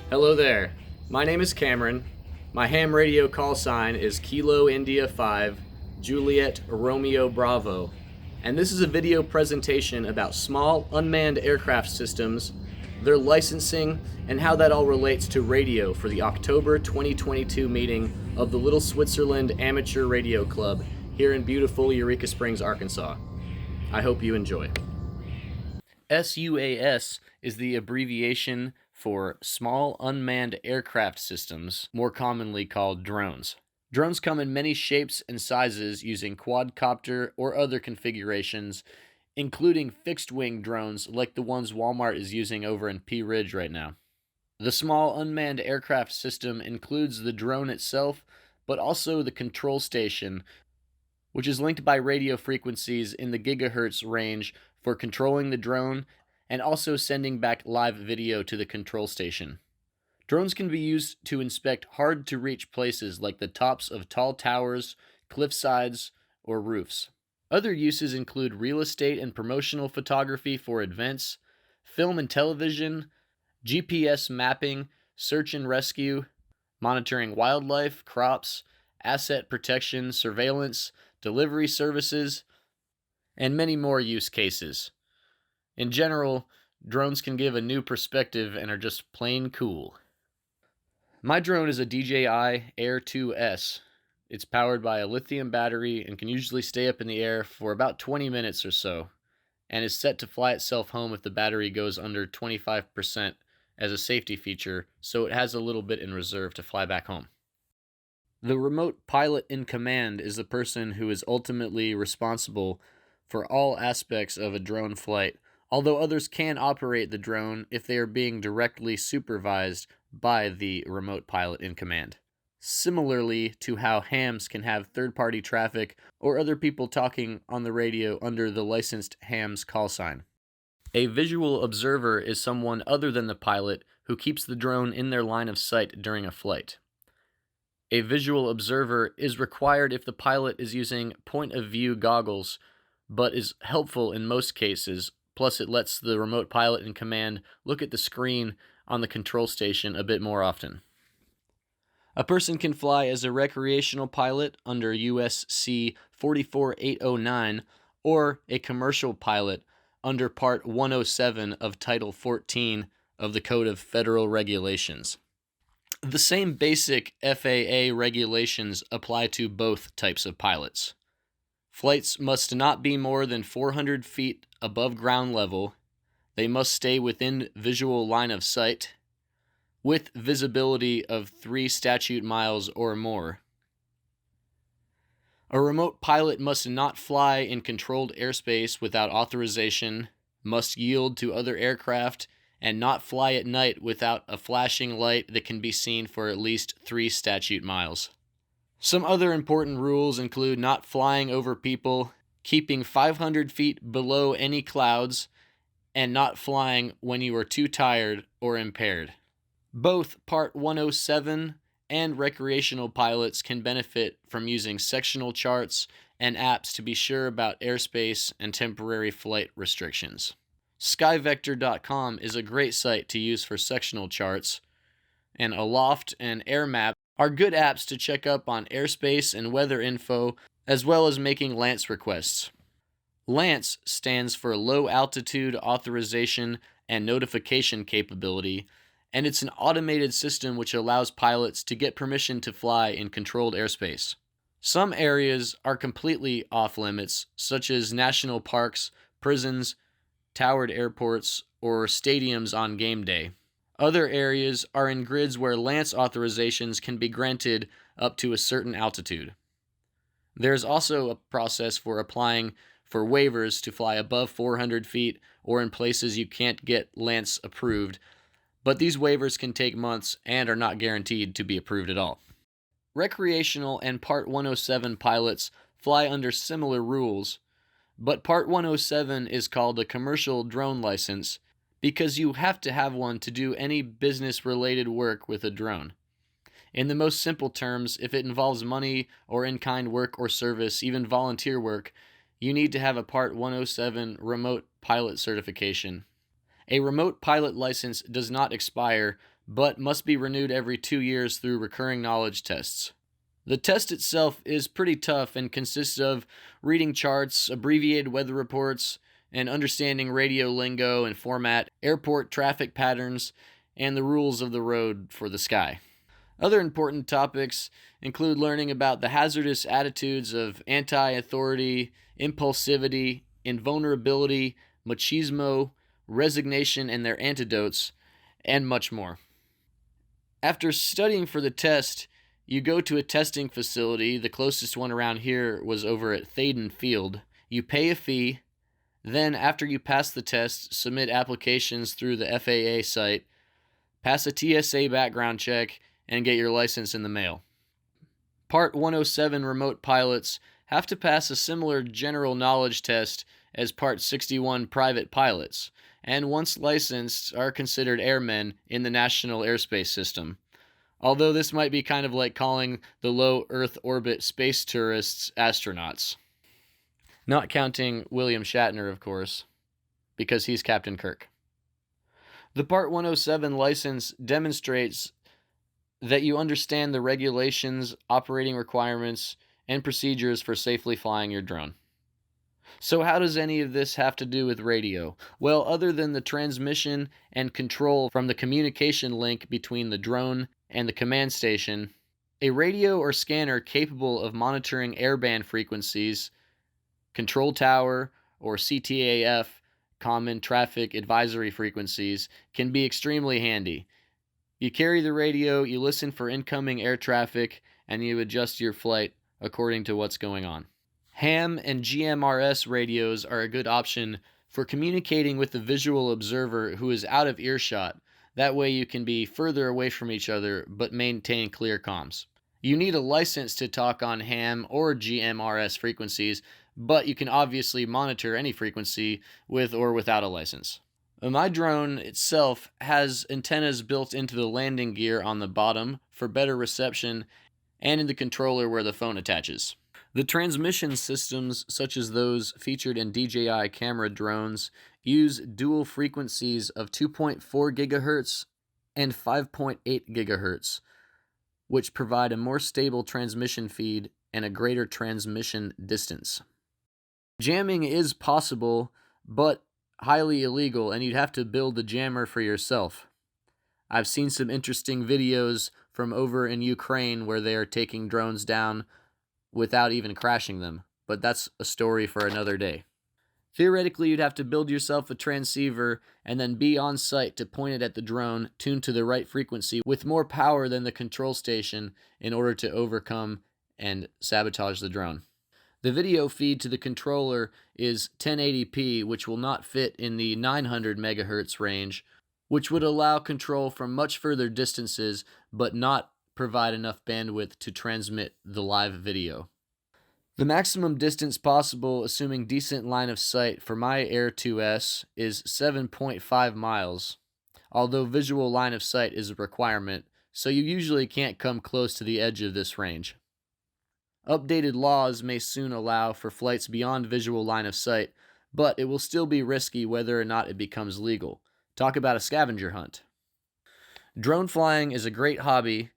Hello there. My name is Cameron. My ham radio call sign is Kilo India 5, Juliet Romeo Bravo. And this is a video presentation about small unmanned aircraft systems, their licensing, and how that all relates to radio for the October 2022 meeting of the Little Switzerland Amateur Radio Club here in beautiful Eureka Springs, Arkansas. I hope you enjoy. SUAS is the abbreviation for Small Unmanned Aircraft Systems, more commonly called drones. Drones come in many shapes and sizes using quadcopter or other configurations, including fixed-wing drones like the ones Walmart is using over in Pea Ridge right now. The Small Unmanned Aircraft System includes the drone itself, but also the control station, which is linked by radio frequencies in the gigahertz range for controlling the drone and also sending back live video to the control station. Drones can be used to inspect hard-to-reach places like the tops of tall towers, cliff sides, or roofs. Other uses include real estate and promotional photography for events, film and television, GPS mapping, search and rescue, monitoring wildlife, crops, asset protection, surveillance, delivery services, and many more use cases. In general, drones can give a new perspective and are just plain cool. My drone is a DJI Air 2S. It's powered by a lithium battery and can usually stay up in the air for about 20 minutes or so, and is set to fly itself home if the battery goes under 25% as a safety feature, so it has a little bit in reserve to fly back home. The remote pilot in command is the person who is ultimately responsible for all aspects of a drone flight, although others can operate the drone if they are being directly supervised by the remote pilot in command. Similarly to how hams can have third-party traffic or other people talking on the radio under the licensed hams call sign. A visual observer is someone other than the pilot who keeps the drone in their line of sight during a flight. A visual observer is required if the pilot is using point-of-view goggles, but is helpful in most cases. Plus, it lets the remote pilot in command look at the screen on the control station a bit more often. A person can fly as a recreational pilot under USC 44809 or a commercial pilot under Part 107 of Title 14 of the Code of Federal Regulations. The same basic FAA regulations apply to both types of pilots. Flights must not be more than 400 feet above ground level. They must stay within visual line of sight, with visibility of 3 statute miles or more. A remote pilot must not fly in controlled airspace without authorization, must yield to other aircraft, and not fly at night without a flashing light that can be seen for at least 3 statute miles. Some other important rules include not flying over people, keeping 500 feet below any clouds, and not flying when you are too tired or impaired. Both Part 107 and recreational pilots can benefit from using sectional charts and apps to be sure about airspace and temporary flight restrictions. Skyvector.com is a great site to use for sectional charts, and Aloft and AirMap are good apps to check up on airspace and weather info, as well as making LANC requests. LANC stands for Low Altitude Authorization and Notification Capability, and it's an automated system which allows pilots to get permission to fly in controlled airspace. Some areas are completely off limits, such as national parks, prisons, towered airports, or stadiums on game day. Other areas are in grids where LANC authorizations can be granted up to a certain altitude. There's also a process for applying for waivers to fly above 400 feet or in places you can't get LANC approved, but these waivers can take months and are not guaranteed to be approved at all. Recreational and Part 107 pilots fly under similar rules, but Part 107 is called a commercial drone license because you have to have one to do any business-related work with a drone. In the most simple terms, if it involves money or in-kind work or service, even volunteer work, you need to have a Part 107 remote pilot certification. A remote pilot license does not expire, but must be renewed every 2 years through recurring knowledge tests. The test itself is pretty tough and consists of reading charts, abbreviated weather reports, and understanding radio lingo and format, airport traffic patterns, and the rules of the road for the sky. Other important topics include learning about the hazardous attitudes of anti-authority, impulsivity, invulnerability, machismo, resignation and their antidotes, and much more. After studying for the test, you go to a testing facility. The closest one around here was over at Thaden Field. You pay a fee. Then, after you pass the test, submit applications through the FAA site, pass a TSA background check, and get your license in the mail. Part 107 remote pilots have to pass a similar general knowledge test as Part 61 private pilots, and once licensed are considered airmen in the National Airspace System. Although this might be kind of like calling the low Earth orbit space tourists astronauts. Not counting William Shatner, of course, because he's Captain Kirk. The Part 107 license demonstrates that you understand the regulations, operating requirements, and procedures for safely flying your drone. So how does any of this have to do with radio? Well, other than the transmission and control from the communication link between the drone and the command station, a radio or scanner capable of monitoring airband frequencies, control tower, or CTAF, common traffic advisory frequencies, can be extremely handy. You carry the radio, you listen for incoming air traffic, and you adjust your flight according to what's going on. Ham and GMRS radios are a good option for communicating with the visual observer who is out of earshot. That way you can be further away from each other but maintain clear comms. You need a license to talk on ham or GMRS frequencies, but you can obviously monitor any frequency with or without a license. My drone itself has antennas built into the landing gear on the bottom for better reception and in the controller where the phone attaches. The transmission systems, such as those featured in DJI camera drones, use dual frequencies of 2.4 GHz and 5.8 GHz, which provide a more stable transmission feed and a greater transmission distance. Jamming is possible, but highly illegal, and you'd have to build the jammer for yourself. I've seen some interesting videos from over in Ukraine where they are taking drones down without even crashing them, but that's a story for another day. Theoretically, you'd have to build yourself a transceiver and then be on site to point it at the drone tuned to the right frequency with more power than the control station in order to overcome and sabotage the drone. The video feed to the controller is 1080p, which will not fit in the 900 MHz range, which would allow control from much further distances but not provide enough bandwidth to transmit the live video. The maximum distance possible, assuming decent line of sight for my Air 2S, is 7.5 miles, although visual line of sight is a requirement, so you usually can't come close to the edge of this range. Updated laws may soon allow for flights beyond visual line of sight, but it will still be risky whether or not it becomes legal. Talk about a scavenger hunt. Drone flying is a great hobby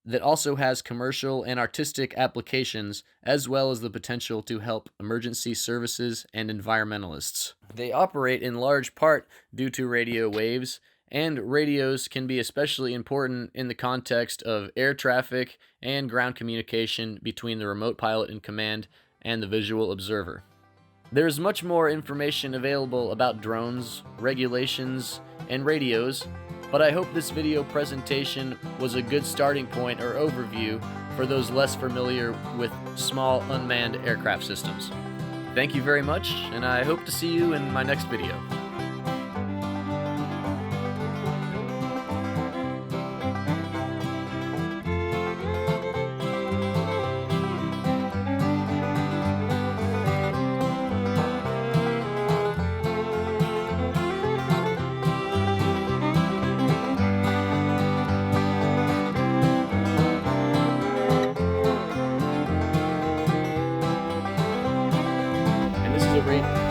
that also has commercial and artistic applications, as well as the potential to help emergency services and environmentalists. They operate in large part due to radio waves, and radios can be especially important in the context of air traffic and ground communication between the remote pilot in command and the visual observer. There is much more information available about drones, regulations, and radios, but I hope this video presentation was a good starting point or overview for those less familiar with small unmanned aircraft systems. Thank you very much, and I hope to see you in my next video. And this is a rate